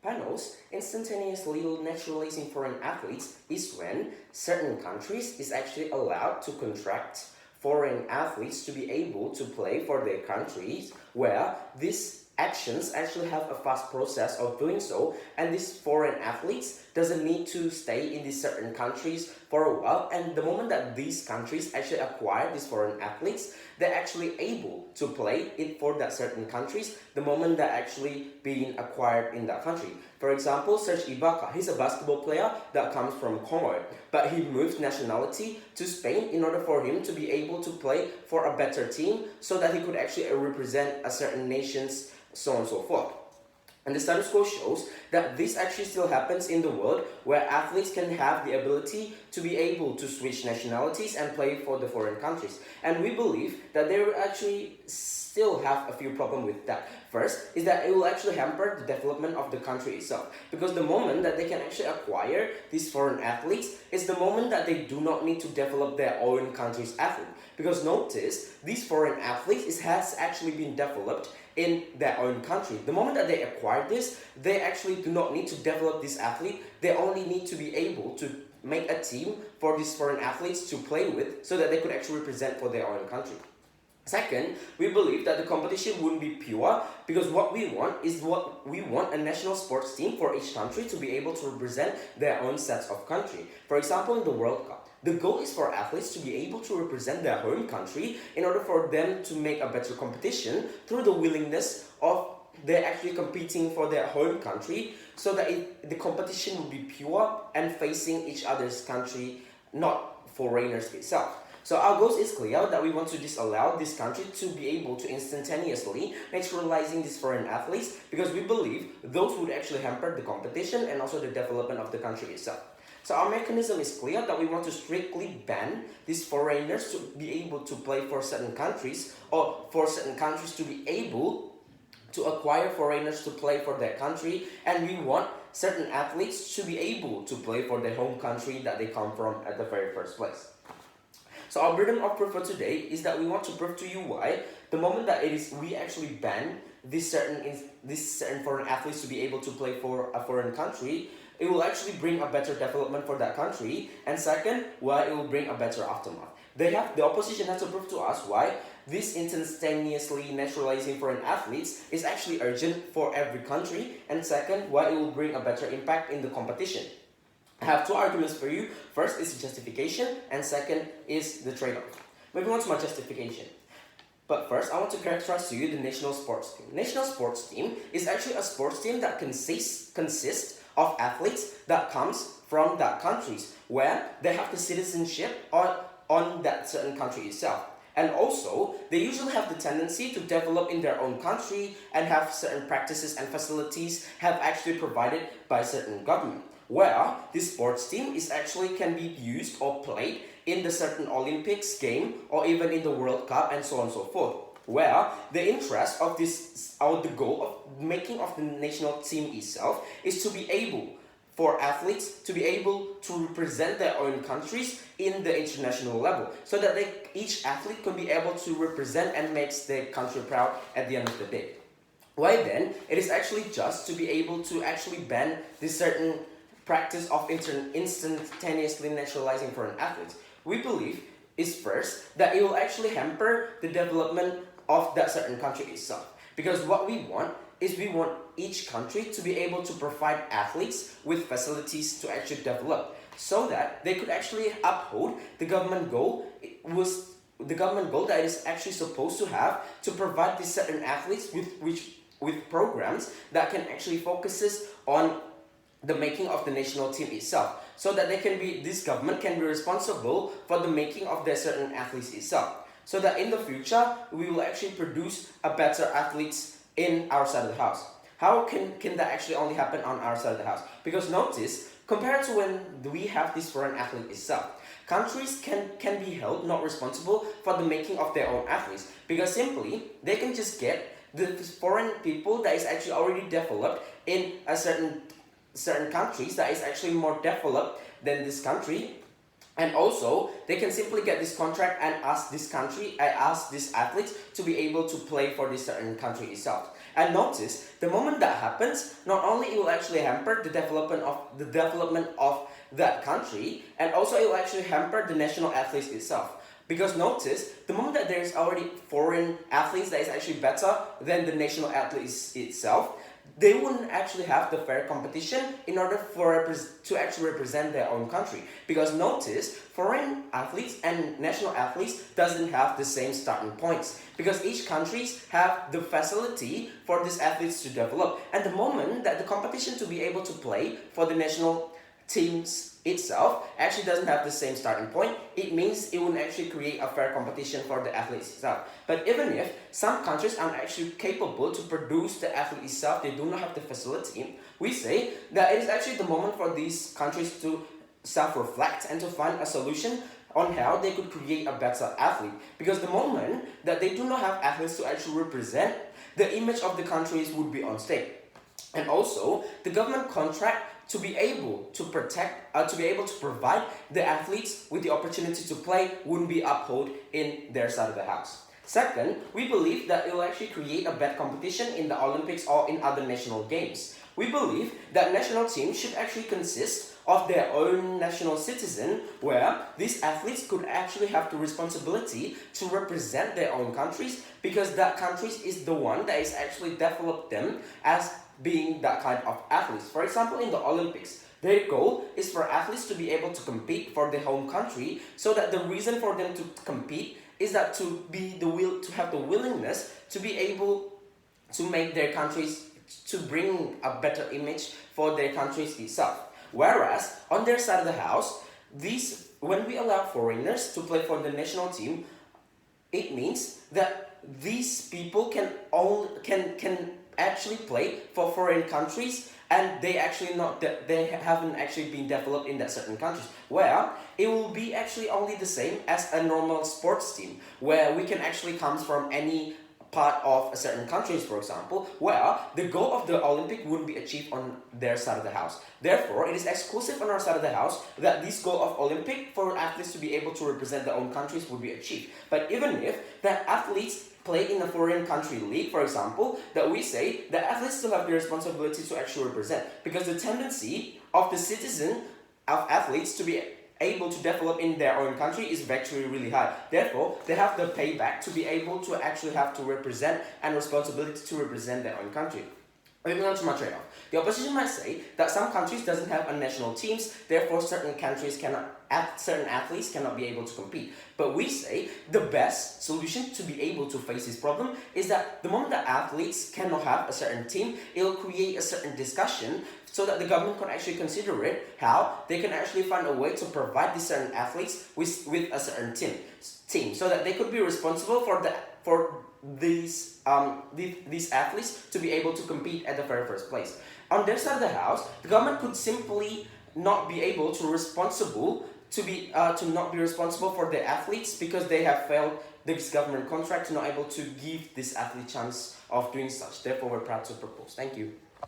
panels, instantaneously naturalizing foreign athletes is when certain countries is actually allowed to contract foreign athletes to be able to play for their countries, where these actions actually have a fast process of doing so, and these foreign athletes doesn't need to stay in these certain countries for a while, and the moment that these countries actually acquire these foreign athletes, they're actually able to play it for that certain countries the moment they're actually being acquired in that country. For example, Serge Ibaka, he's a basketball player that comes from Congo, but he moved nationality to Spain in order for him to be able to play for a better team so that he could actually represent a certain nations, so on and so forth. And the status quo shows that this actually still happens in the world, where athletes can have the ability to be able to switch nationalities and play for the foreign countries. And we believe that they will actually still have a few problems with that. First is that it will actually hamper the development of the country itself, because the moment that they can actually acquire these foreign athletes is the moment that they do not need to develop their own country's athlete. Because notice, these foreign athletes has actually been developed in their own country. The moment that they acquire this, they actually do not need to develop this athlete. They only need to be able to make a team for these foreign athletes to play with so that they could actually represent for their own country. Second, we believe that the competition wouldn't be pure, because what we want a national sports team for each country to be able to represent their own sets of country. For example, in the World Cup, the goal is for athletes to be able to represent their home country in order for them to make a better competition through the willingness of they're actually competing for their home country, so that the competition will be pure and facing each other's country, not foreigners itself. So our goal is clear, that we want to disallow this country to be able to instantaneously naturalizing these foreign athletes, because we believe those would actually hamper the competition and also the development of the country itself. So our mechanism is clear, that we want to strictly ban these foreigners to be able to play for certain countries, or for certain countries to be able to acquire foreigners to play for their country, and we want certain athletes to be able to play for their home country that they come from at the very first place. So our burden of proof for today is that we want to prove to you why the moment that we actually ban these certain foreign athletes to be able to play for a foreign country, it will actually bring a better development for that country, and second, why it will bring a better aftermath. The opposition has to prove to us why this instantaneously naturalizing foreign athletes is actually urgent for every country, and second, why it will bring a better impact in the competition. I have two arguments for you. First is the justification, and second is the trade-off. Moving on to my justification. But first, I want to characterize to you the national sports team. National sports team is actually a sports team that consists of athletes that comes from that countries, where they have the citizenship on that certain country itself. And also, they usually have the tendency to develop in their own country and have certain practices and facilities have actually provided by certain government, where this sports team is actually can be used or played in the certain Olympics game, or even in the World Cup, and so on and so forth, where the interest of this, or the goal of making of the national team itself, is to be able for athletes to be able to represent their own countries in the international level, so that each athlete can be able to represent and makes their country proud at the end of the day. Why then it is actually just to be able to actually ban this certain practice of instantaneously naturalizing foreign athletes? We believe is first that it will actually hamper the development of that certain country itself, because what we want is we want each country to be able to provide athletes with facilities to actually develop, so that they could actually uphold the government goal that it is actually supposed to have to provide these certain athletes with programs that can actually focuses on the making of the national team itself, so that this government can be responsible for the making of their certain athletes itself, so that in the future we will actually produce a better athletes in our side of the house. How can that actually only happen on our side of the house? Because notice, compared to when we have this foreign athlete itself, countries can be held not responsible for the making of their own athletes, because simply they can just get the foreign people that is actually already developed in a certain countries that is actually more developed than this country, and also they can simply get this contract and ask these athletes to be able to play for this certain country itself. And notice, the moment that happens, not only it will actually hamper the development of that country, and also it will actually hamper the national athletes itself. Because notice, the moment that there is already foreign athletes that is actually better than the national athletes itself, they wouldn't actually have the fair competition in order to actually represent their own country. Because notice, foreign athletes and national athletes doesn't have the same starting points. Because each countries have the facility for these athletes to develop. And the moment that the competition to be able to play for the national teams itself actually doesn't have the same starting point, it means it won't actually create a fair competition for the athletes itself. But even if some countries aren't actually capable to produce the athlete itself, they do not have the facility, we say that it is actually the moment for these countries to self-reflect and to find a solution on how they could create a better athlete. Because the moment that they do not have athletes to actually represent, the image of the countries would be on stake. And also, the government contract to be able to provide the athletes with the opportunity to play wouldn't be upheld in their side of the house. Second, we believe that it will actually create a bad competition in the Olympics or in other national games. We believe that national teams should actually consist of their own national citizen, where these athletes could actually have the responsibility to represent their own countries, because that countries is the one that is actually developed them as being that kind of athletes. For example, in the Olympics, their goal is for athletes to be able to compete for their home country, so that the reason for them to compete is that to have the willingness to be able to make their countries, to bring a better image for their countries itself. Whereas on their side of the house, when we allow foreigners to play for the national team, it means that these people can actually play for foreign countries, and they haven't actually been developed in that certain countries, where it will be actually only the same as a normal sports team, where we can actually come from any part of a certain countries, for example, where the goal of the Olympic wouldn't be achieved on their side of the house. Therefore, it is exclusive on our side of the house that this goal of Olympic for athletes to be able to represent their own countries would be achieved. But even if that athletes play in a foreign country league, for example, that we say that athletes still have the responsibility to actually represent, because the tendency of the citizen of athletes to be able to develop in their own country is actually really high. Therefore, they have the payback to be able to actually have to represent and responsibility to represent their own country. Moving on to my trade-off. The opposition might say that some countries doesn't have a national teams, therefore certain athletes cannot be able to compete. But we say the best solution to be able to face this problem is that the moment that athletes cannot have a certain team, it will create a certain discussion so that the government can actually consider it, how they can actually find a way to provide these certain athletes with a certain team, so that they could be responsible for these athletes to be able to compete at the very first place. On their side of the house, the government could simply not be able to not be responsible for the athletes, because they have failed this government contract to not able to give this athlete chance of doing such. Therefore, we're proud to propose. Thank you.